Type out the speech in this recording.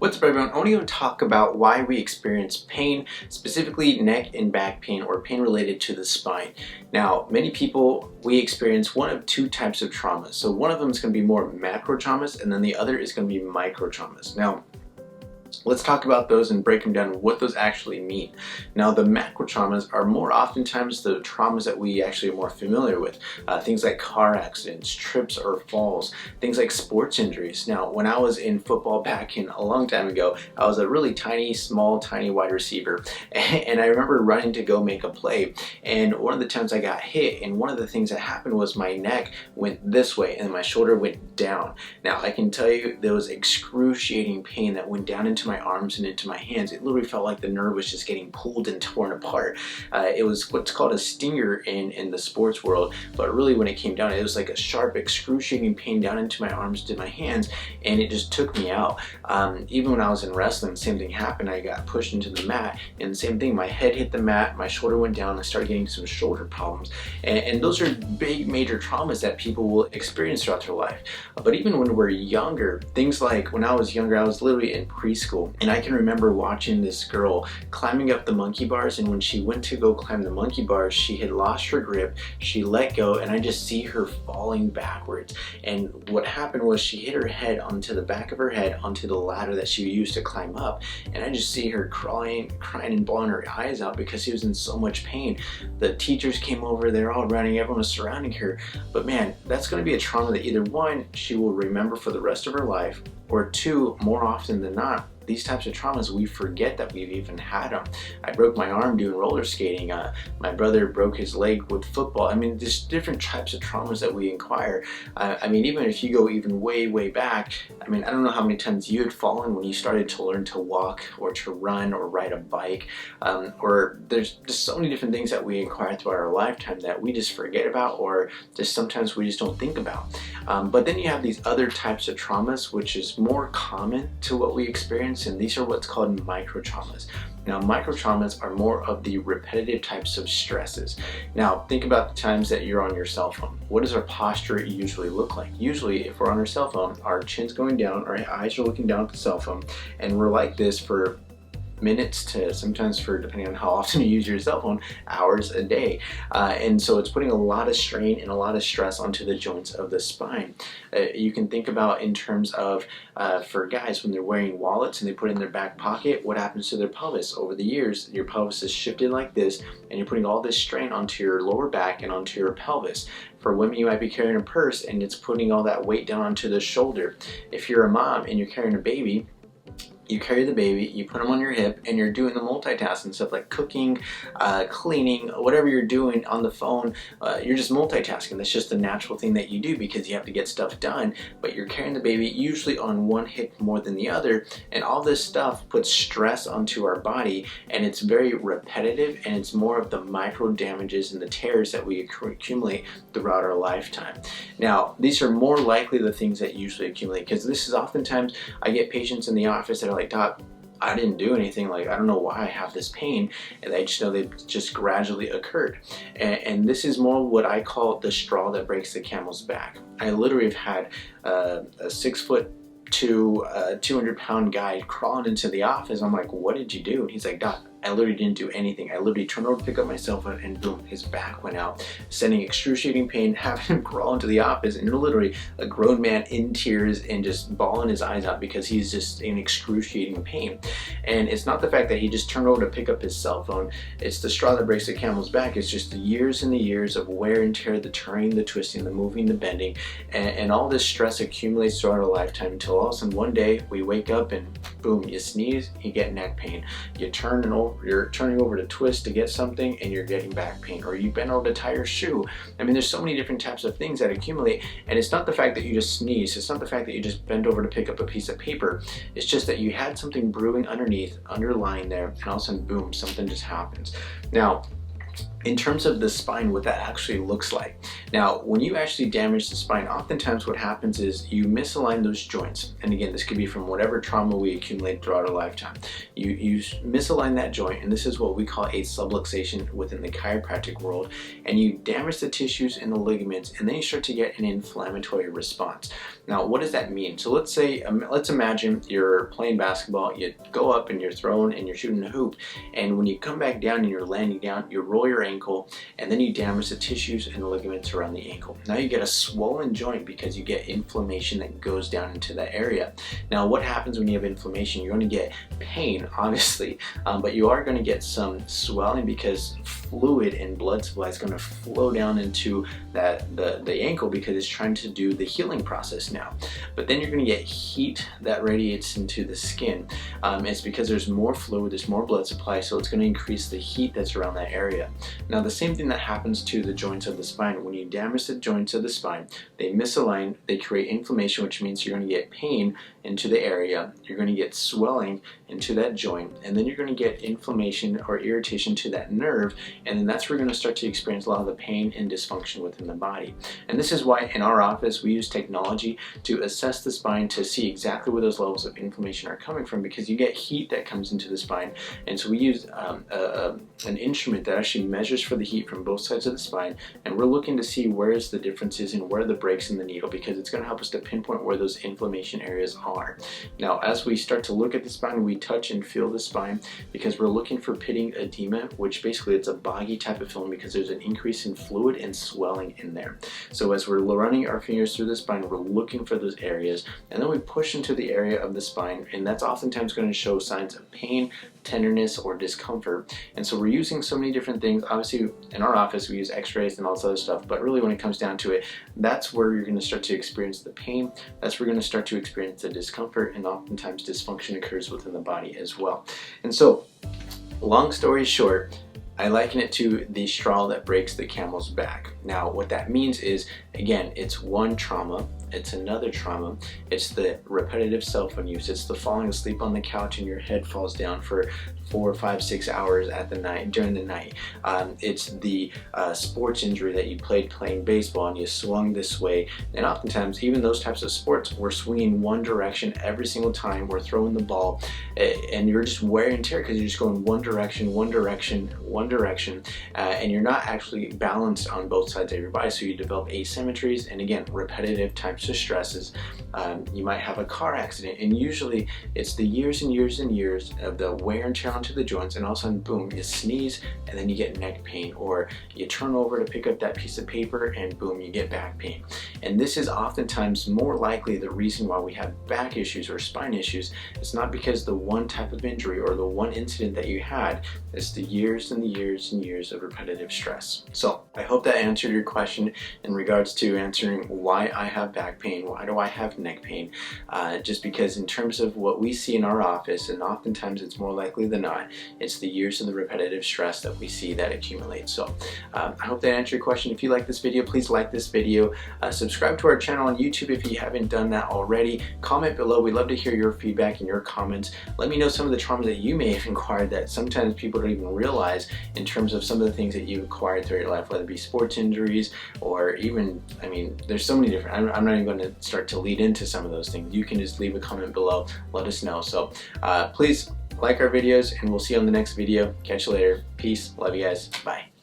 What's up, everyone? I want to talk about why we experience pain, specifically neck and back pain or pain related to the spine. Now, many people, we experience one of two types of traumas. So one of them is going to be more macrotraumas, and then the other is going to be microtraumas. Now, let's talk about those and break them down and what those actually mean. Now, the macrotraumas are more oftentimes the traumas that we actually are more familiar with. Things like car accidents, trips or falls, things like sports injuries. Now, when I was in football back in a long time ago, I was a really tiny wide receiver. And I remember running to go make a play. And one of the times I got hit, and one of the things that happened was my neck went this way and my shoulder went down. Now, I can tell you there was excruciating pain that went down into my arms and into my hands. It literally felt like the nerve was just getting pulled and torn apart. It was what's called a stinger in the sports world, but really when it came down, it was like a sharp, excruciating pain down into my arms, to my hands, and it just took me out. Even when I was in wrestling, the same thing happened. I got pushed into the mat, and the same thing, my head hit the mat, my shoulder went down, I started getting some shoulder problems. And those are big, major traumas that people will experience throughout their life. But even when we're younger, things like when I was younger, I was literally in preschool, and I can remember watching this girl climbing up the monkey bars, and when she went to go climb the monkey bars, she had lost her grip, she let go, and I just see her falling backwards. And what happened was she hit her head onto the back of her head onto the ladder that she used to climb up, and I just see her crying and bawling her eyes out because she was in so much pain. The teachers came over, they're all running, everyone was surrounding her. But man, that's going to be a trauma that either one, she will remember for the rest of her life, or two, more often than not, these types of traumas, we forget that we've even had them. I broke my arm doing roller skating. My brother broke his leg with football. I mean, there's different types of traumas that we acquire. I mean, even if you go even way, way back, I mean, I don't know how many times you had fallen when you started to learn to walk or to run or ride a bike. Or there's just so many different things that we acquire throughout our lifetime that we just forget about, or just sometimes we just don't think about. But then you have these other types of traumas, which is more common to what we experience, and these are what's called microtraumas. Now, microtraumas are more of the repetitive types of stresses. Now, think about the times that you're on your cell phone. What does our posture usually look like? Usually, if we're on our cell phone, our chin's going down, our eyes are looking down at the cell phone, and we're like this for minutes to sometimes, for depending on how often you use your cell phone, hours a day. And so it's putting a lot of strain and a lot of stress onto the joints of the spine. You can think about in terms of for guys, when they're wearing wallets and they put it in their back pocket, what happens to their pelvis? Over the years, your pelvis is shifted like this, and you're putting all this strain onto your lower back and onto your pelvis. For women, you might be carrying a purse and it's putting all that weight down onto the shoulder. If you're a mom and you're carrying a baby, you carry the baby, you put them on your hip, and you're doing the multitasking stuff like cooking, cleaning, whatever you're doing on the phone. You're just multitasking. That's just the natural thing that you do because you have to get stuff done, but you're carrying the baby usually on one hip more than the other, and all this stuff puts stress onto our body, and it's very repetitive, and it's more of the micro damages and the tears that we accumulate throughout our lifetime. Now, these are more likely the things that usually accumulate, because this is oftentimes, I get patients in the office that are like, "Doc, I didn't do anything, like I don't know why I have this pain," and I just know they've just gradually occurred. And this is more what I call the straw that breaks the camel's back. I literally have had a 6'2", 200-pound guy crawling into the office. I'm like, "What did you do?" And he's like, "Doc, I literally didn't do anything. I literally turned over to pick up my cell phone, and boom, his back went out," sending excruciating pain, having him crawl into the office, and literally a grown man in tears and just bawling his eyes out because he's just in excruciating pain. And it's not the fact that he just turned over to pick up his cell phone. It's the straw that breaks the camel's back. It's just the years and the years of wear and tear, the turning, the twisting, the moving, the bending, and all this stress accumulates throughout our lifetime until all of a sudden one day we wake up and boom, you sneeze, you get neck pain. You're turning over to twist to get something and you're getting back pain, or you bend over to tie your shoe. I mean, there's so many different types of things that accumulate, and it's not the fact that you just sneeze, it's not the fact that you just bend over to pick up a piece of paper. It's just that you had something brewing underlying there, and all of a sudden, boom, something just happens. Now, in terms of the spine, what that actually looks like. Now, when you actually damage the spine, oftentimes what happens is you misalign those joints. And again, this could be from whatever trauma we accumulate throughout our lifetime. You misalign that joint, and this is what we call a subluxation within the chiropractic world, and you damage the tissues and the ligaments, and then you start to get an inflammatory response. Now, what does that mean? So let's imagine you're playing basketball, you go up and you're throwing and you're shooting a hoop, and when you come back down and you're landing down, you roll your ankle, and then you damage the tissues and the ligaments around the ankle. Now you get a swollen joint because you get inflammation that goes down into that area. Now, what happens when you have inflammation? You're going to get pain, obviously, but you are going to get some swelling because fluid and blood supply is going to flow down into the ankle because it's trying to do the healing process now. But then you're going to get heat that radiates into the skin. It's because there's more fluid, there's more blood supply, so it's going to increase the heat that's around that area. Now, the same thing that happens to the joints of the spine. When you damage the joints of the spine, they misalign, they create inflammation, which means you're going to get pain into the area, you're going to get swelling into that joint, and then you're going to get inflammation or irritation to that nerve, and then that's where you're going to start to experience a lot of the pain and dysfunction within the body. And this is why in our office we use technology to assess the spine to see exactly where those levels of inflammation are coming from, because you get heat that comes into the spine, and so we use an instrument that actually measures for the heat from both sides of the spine, and we're looking to see where is the differences and where are the breaks in the needle, because it's going to help us to pinpoint where those inflammation areas are. Now, as we start to look at the spine, we touch and feel the spine because we're looking for pitting edema, which basically it's a boggy type of feeling because there's an increase in fluid and swelling in there. So as we're running our fingers through the spine, we're looking for those areas, and then we push into the area of the spine, and that's oftentimes going to show signs of pain, tenderness, or discomfort. And so we're using so many different things. Obviously, in our office, we use x-rays and all this other stuff, but really when it comes down to it, that's where you're going to start to experience the pain, that's where you're going to start to experience the discomfort, and oftentimes dysfunction occurs within the body as well. And so, long story short, I liken it to the straw that breaks the camel's back. Now, what that means is, again, it's one trauma, it's another trauma, it's the repetitive cell phone use, it's the falling asleep on the couch and your head falls down for 4, 5, 6 hours during the night. It's the sports injury that you played playing baseball and you swung this way. And oftentimes, even those types of sports, we're swinging one direction every single time we're throwing the ball, and you're just wear and tear because you're just going one direction, and you're not actually balanced on both sides of your body. So you develop asymmetries, and again, repetitive types of stresses. You might have a car accident, and usually it's the years and years and years of the wear and tear onto the joints, and all of a sudden, boom, you sneeze and then you get neck pain, or you turn over to pick up that piece of paper and boom, you get back pain. And this is oftentimes more likely the reason why we have back issues or spine issues. It's not because the one type of injury or the one incident that you had, it's the years and the years and years of repetitive stress. So I hope that answered your question in regards to answering why I have back pain, why do I have neck pain, just because in terms of what we see in our office, and oftentimes it's more likely than not, it's the years of the repetitive stress that we see that accumulates. So I hope that answered your question. If you like this video, please like this video. Subscribe to our channel on YouTube if you haven't done that already. Comment below. We'd love to hear your feedback and your comments. Let me know some of the traumas that you may have acquired that sometimes people don't even realize in terms of some of the things that you acquired through your life, whether it be sports injuries or even, I mean, there's so many different, I'm not even going to start to lead into some of those things. You can just leave a comment below, let us know. So please like our videos, and we'll see you on the next video. Catch you later. Peace. Love you guys. Bye.